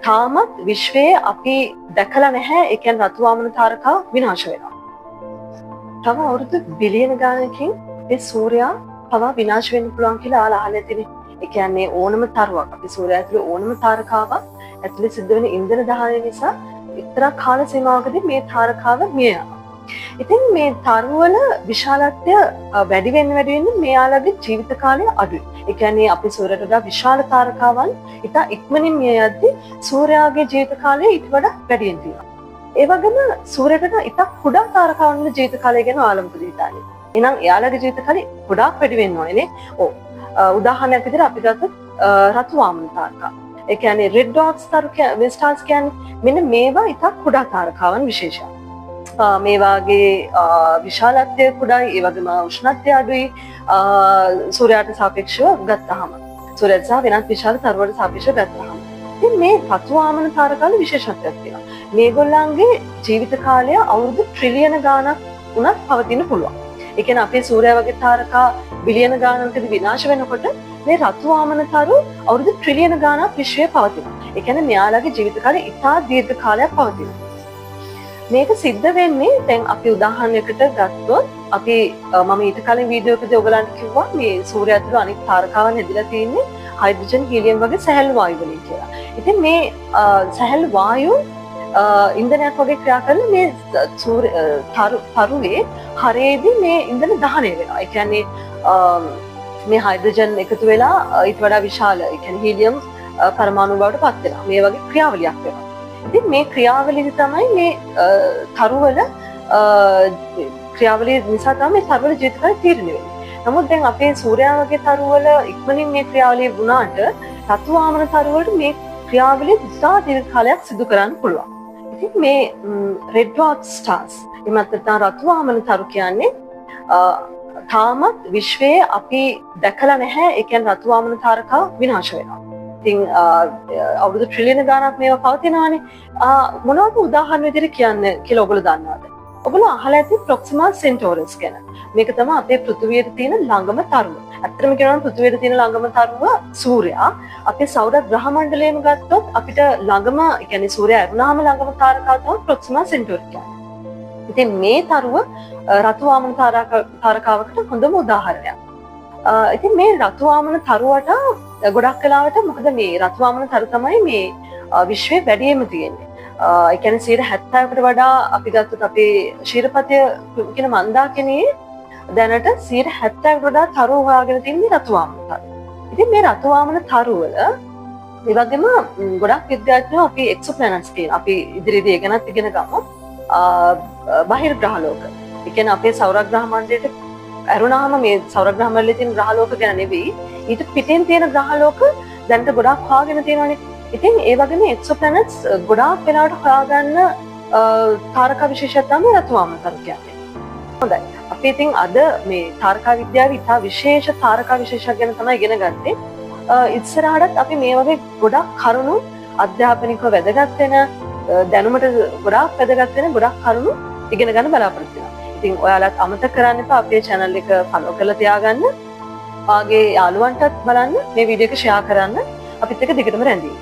තාමත් විශ්වයේ අපි දැකලා නැහැ. ඒ කියන්නේ රතු වාමන තාරකා විනාශ වෙනවා. තව අවුරුදු බිලියන ගානකින් මේ සූර්යයා පවා විනාශ වෙන්න පුළුවන් කියලා අහලා තියෙනවා. ඒ කියන්නේ ඕනම තරුවක් අපි සූර්යයා ඇතුලේ ඕනම තාරකාවක් ඇතුලේ සිද්ධ වෙන ඉන්ධන දහනය නිසා එක්තරා කාල සීමාවකදී මේ තාරකාව මිය යනවා. ඉතින් මේ තරුවල විශාලත්වය වැඩි වෙන්න මෙයාලගේ ජීවිත කාලය අඩුයි. ඒ කියන්නේ අපි සූර්යයට වඩා විශාල තාරකාවන් ඉතා ඉක්මනින් මිය යද්දී සූර්යාගේ ජීවිත කාලය ඊට වඩා වැඩියෙන් තියෙනවා. ඒ වගේම සූර්යයට වඩා ඉතා කුඩා තාරකාවන්ගේ ජීවිත කාලය ගැන ඔයාලා මොකද හිතන්නේ? එහෙනම් එයාලගේ ජීවිත කාලය ගොඩාක් වැඩි වෙන්න ඕනේ නේ. උදාහරණයක් විදිහට අපි ගත්තොත් රතු වාමන තාරකා. ඒ කියන්නේ රෙඩ් ඩොට්ස් ස්ටාර්ස් කියන්නේ මෙන්න මේවා ඉතා කුඩා තාරකාවන් විශේෂයි. මේ වාගේ විශාලත්වය කුඩායි, ඒ වගේම උෂ්ණත්වය අඩුයි සූර්යයාට සාපේක්ෂව ගත්තාම. සූර්යයාට සහ වෙනත් විශාල තරුවලට සාපේක්ෂව ගත්තාම. ඉතින් මේ රතු වාමන තාරකාවල විශේෂත්වයක් තියෙනවා. මේගොල්ලන්ගේ ජීවිත කාලය අවුරුදු ට්‍රිලියන ගාණක් උනත් පවතින්න පුළුවන්. ඒ කියන්නේ අපේ සූර්යයා වගේ තාරකා බිලියන ගාණකදී විනාශ වෙනකොට මේ රතු වාමන තරු අවුරුදු ට්‍රිලියන ගාණක් විශ්වයේ පවතිනවා. ඒ කියන්නේ මෙයාලගේ ජීවිත කාලය ඉතා දීර්ඝ කාලයක් පවතිනවා. මේක සිද්ධ වෙන්නේ දැන් අපි උදාහරණයකට ගත්තොත් අපි මම ඊට කලින් වීඩියෝ එකදී ඔයගලන්ට කිව්වා මේ සූර්යයා ඇතුළේ අනෙක් තාරකාවන් හැදිලා තියෙන්නේ හයිඩ්‍රජන් හීලියම් වගේ සැහැල්ලු වායු වලින් කියලා. ඉතින් මේ සැහැල්ලු වායු ඉන්ධනයක් වගේ ක්‍රියා කරන මේ තරුවේ හරේදී මේ ඉන්ධන දහනය වෙනවා. ඒ කියන්නේ මේ හයිඩ්‍රජන් එකතු වෙලා ඊට වඩා විශාල ඒ කියන්නේ හීලියම් පරමාණු බවට පත් වෙනවා. මේ වගේ ක්‍රියාවලියක් වෙනවා. ඉතින් මේ ක්‍රියාවලිය තමයි මේ තරුවල ක්‍රියාවලිය නිසා තමයි මේ තරුවල ජීවිත කාලය තීරණය වෙන්නේ. නමුත් දැන් අපේ සූර්යයා වගේ තරුවල ඉක්මනින් මේ ක්‍රියාවලිය වුණාට රතු වාමන තරුවලට මේ ක්‍රියාවලිය ඉතා දීර්ඝ කාලයක් සිදු කරන්න පුළුවන්. ඉතින් මේ රෙඩ් ඩොට් ස්ටාර්ස් එමත් නැත්නම් රතු වාමන තරු කියන්නේ තාමත් විශ්වයේ අපි දැකලා නැහැ. ඒ කියන්නේ රතු වාමන තාරකා විනාශ වෙනවා. ඉතින් අවුරුදු ට්‍රිලියන ගාණක් මේවා පවතිනවානේ. මොනවද උදාහරණ විදිහට කියන්නේ කියලා ඔයගොල්ලෝ දන්නවද? ඔයගොල්ලෝ අහලා ඇති ප්‍රොක්සිමා සෙන්ටෝරස් ගැන. මේක තමයි අපේ පෘථිවියට තියෙන ළඟම තරුව. ඇත්තටම කියනවා නම් පෘථිවියට තියෙන ළඟම තරුව සූර්යයා. අපේ සෞර ග්‍රහ මණ්ඩලයම ගත්තොත් අපිට ළඟම, ඒ කියන්නේ සූර්යයා ඇරුණාම ළඟම තාරකාව තමයි ප්‍රොක්සිමා සෙන්ටෝරස් කියන්නේ. ඉතින් මේ තරුව රතු වාමන තාරකාවකට හොඳම උදාහරණයක්. ඉතින් මේ රතු වාමන තරුවට ගොඩක් වෙලාවට මොකද මේ රතු වාමන තරු තමයි මේ විශ්වයේ වැඩිම තියෙන්නේ. ඒ කියන්නේ 70%කට වඩා අපි ගත්තොත් අපේ ශීරපතය කියන මන්දාකිණියේ දැනට 70%කට වඩා තරු හොයාගෙන තියෙන්නේ රතු වාමන තරු. ඉතින් මේ රතු වාමන තරු වල ඒ වගේම ගොඩක් විද්‍යාඥයෝ අපි එක්සෝප්ලැනට්ස් කියන අපි ඉදිරියේදී ඒ ගැනත් ඉගෙන ගමු. බහිර්ග්‍රහ ලෝක. ඒ කියන්නේ අපේ සෞර ග්‍රහ මණ්ඩලයට ඇරුණාම මේ සෞර ග්‍රහ මණ්ඩලයේ තියෙන ග්‍රහ ලෝක ගැන නෙවෙයි ඊට පිටින් තියෙන ග්‍රහ ලෝක දැනට ගොඩාක් හොයාගෙන තියෙනවානේ. ඉතින් ඒ වගේම එක්සෝප්ලැනට්ස් ගොඩාක් වෙලාවට හොයාගන්න තාරකා විශේෂයක් තමයි රතු වාමන තරු කියන්නේ. හොඳයි. අපි ඉතින් අද මේ තාරකා විද්‍යාවේ ඉතා විශේෂ තාරකා විශේෂයක් ගැන තමයි ඉගෙන ගත්තේ. ඉස්සරහටත් අපි මේ වගේ ගොඩක් කරුණු අධ්‍යාපනිකව වැදගත් වෙන දැනුමට ගොඩාක් වැදගත් වෙන ගොඩක් කරුණු ඉගෙන ගන්න බලාපොරොත්තු වෙනවා. ඉතින් ඔයාලත් අමතක කරන්න එපා අපේ channel එක follow කරලා තියාගන්න. ඔයාගේ යාළුවන්ටත් බලන්න මේ වීඩියෝ එක share කරන්න. අපිත් එක්ක දිගටම රැඳී.